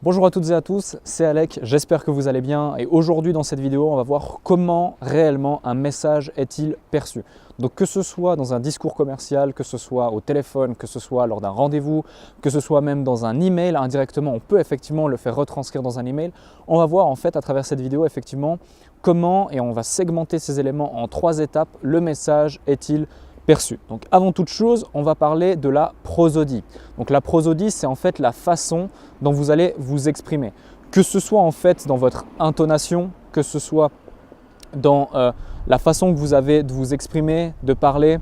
Bonjour à toutes et à tous, c'est Alec, j'espère que vous allez bien et aujourd'hui dans cette vidéo on va voir comment réellement un message est-il perçu. Donc que ce soit dans un discours commercial, que ce soit au téléphone, que ce soit lors d'un rendez-vous, que ce soit même dans un email, indirectement on peut effectivement le faire retranscrire dans un email. On va voir en fait à travers cette vidéo effectivement comment, et on va segmenter ces éléments en 3 étapes, le message est-il perçu. Donc avant toute chose, on va parler de la prosodie. Donc la prosodie, c'est en fait la façon dont vous allez vous exprimer. Que ce soit en fait dans votre intonation, que ce soit dans la façon que vous avez de vous exprimer, de parler,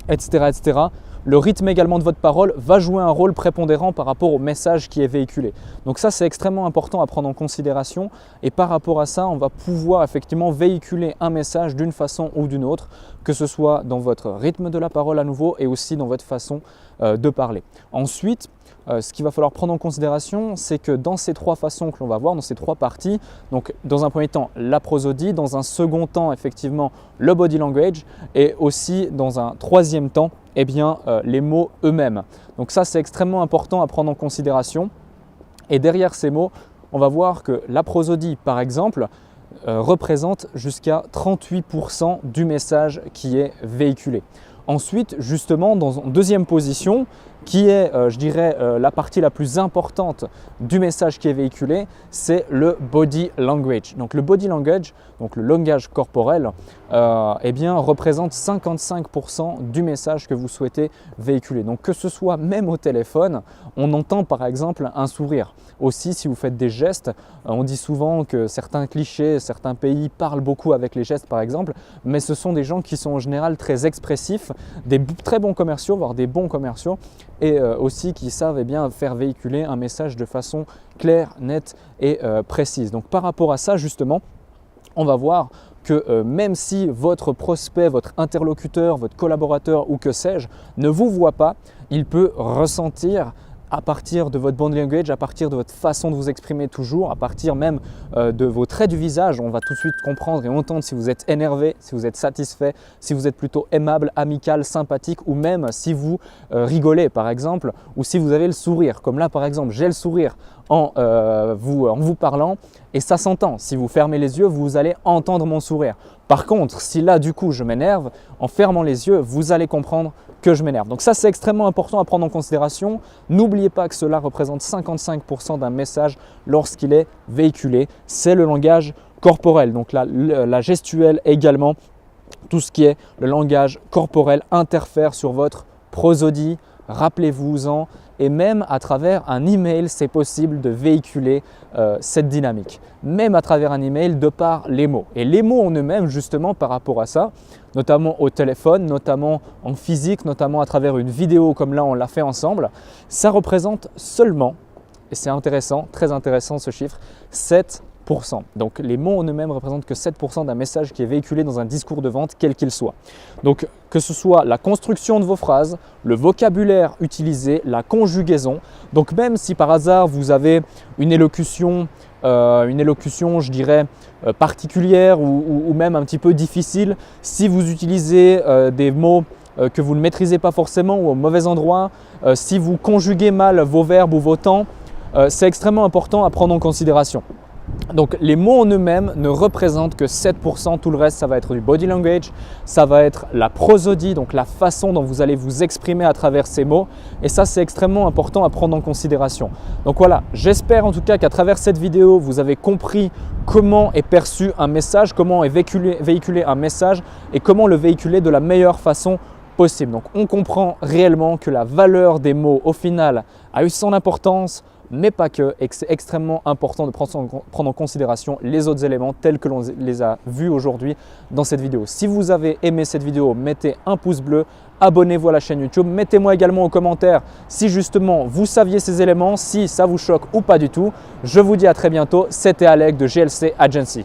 etc., etc. Le rythme également de votre parole va jouer un rôle prépondérant par rapport au message qui est véhiculé. Donc ça, c'est extrêmement important à prendre en considération et par rapport à ça, on va pouvoir effectivement véhiculer un message d'une façon ou d'une autre, que ce soit dans votre rythme de la parole à nouveau et aussi dans votre façon de parler. Ensuite, ce qu'il va falloir prendre en considération, c'est que dans ces 3 façons que l'on va voir, dans ces 3 parties, donc dans un premier temps la prosodie, dans un second temps effectivement le body language et aussi dans un troisième temps les mots eux-mêmes. Donc ça c'est extrêmement important à prendre en considération et derrière ces mots, on va voir que la prosodie par exemple représente jusqu'à 38% du message qui est véhiculé. Ensuite, justement, dans une deuxième position, qui est, je dirais, la partie la plus importante du message qui est véhiculé, c'est le body language. Donc le body language, donc le langage corporel, représente 55% du message que vous souhaitez véhiculer. Donc que ce soit même au téléphone, on entend par exemple un sourire. Aussi, si vous faites des gestes, on dit souvent que certains clichés, certains pays parlent beaucoup avec les gestes par exemple, mais ce sont des gens qui sont en général très expressifs, des très bons commerciaux, voire des bons commerciaux, et aussi qui savent faire véhiculer un message de façon claire, nette et précise. Donc par rapport à ça justement, on va voir que même si votre prospect, votre interlocuteur, votre collaborateur ou que sais-je ne vous voit pas, il peut ressentir à partir de votre body language, à partir de votre façon de vous exprimer toujours, à partir même de vos traits du visage, on va tout de suite comprendre et entendre si vous êtes énervé, si vous êtes satisfait, si vous êtes plutôt aimable, amical, sympathique ou même si vous rigolez par exemple ou si vous avez le sourire. Comme là par exemple, j'ai le sourire en vous parlant et ça s'entend. Si vous fermez les yeux, vous allez entendre mon sourire. Par contre, si là du coup je m'énerve, en fermant les yeux, vous allez comprendre que je m'énerve. Donc ça c'est extrêmement important à prendre en considération. N'oubliez pas que cela représente 55% d'un message lorsqu'il est véhiculé. C'est le langage corporel, donc la gestuelle également. Tout ce qui est le langage corporel interfère sur votre prosodie. Rappelez-vous-en et même à travers un email, c'est possible de véhiculer cette dynamique. Même à travers un email de par les mots. Et les mots en eux-mêmes justement par rapport à ça, notamment au téléphone, notamment en physique, notamment à travers une vidéo comme là on l'a fait ensemble, ça représente seulement, et c'est intéressant, très intéressant ce chiffre, 7%. Donc les mots en eux-mêmes représentent que 7% d'un message qui est véhiculé dans un discours de vente quel qu'il soit. Donc que ce soit la construction de vos phrases, le vocabulaire utilisé, la conjugaison. Donc même si par hasard vous avez une élocution je dirais particulière ou même un petit peu difficile, si vous utilisez des mots que vous ne maîtrisez pas forcément ou au mauvais endroit, si vous conjuguez mal vos verbes ou vos temps, c'est extrêmement important à prendre en considération. Donc les mots en eux-mêmes ne représentent que 7%, tout le reste ça va être du body language, ça va être la prosodie, donc la façon dont vous allez vous exprimer à travers ces mots et ça c'est extrêmement important à prendre en considération. Donc voilà, j'espère en tout cas qu'à travers cette vidéo vous avez compris comment est perçu un message, comment est véhiculé un message et comment le véhiculer de la meilleure façon possible. Donc on comprend réellement que la valeur des mots au final a eu son importance, mais pas que, et que c'est extrêmement important de prendre en considération les autres éléments tels que l'on les a vus aujourd'hui dans cette vidéo. Si vous avez aimé cette vidéo, mettez un pouce bleu, abonnez-vous à la chaîne YouTube, mettez-moi également en commentaire si justement vous saviez ces éléments, si ça vous choque ou pas du tout. Je vous dis à très bientôt, c'était Alec de GLC Agency.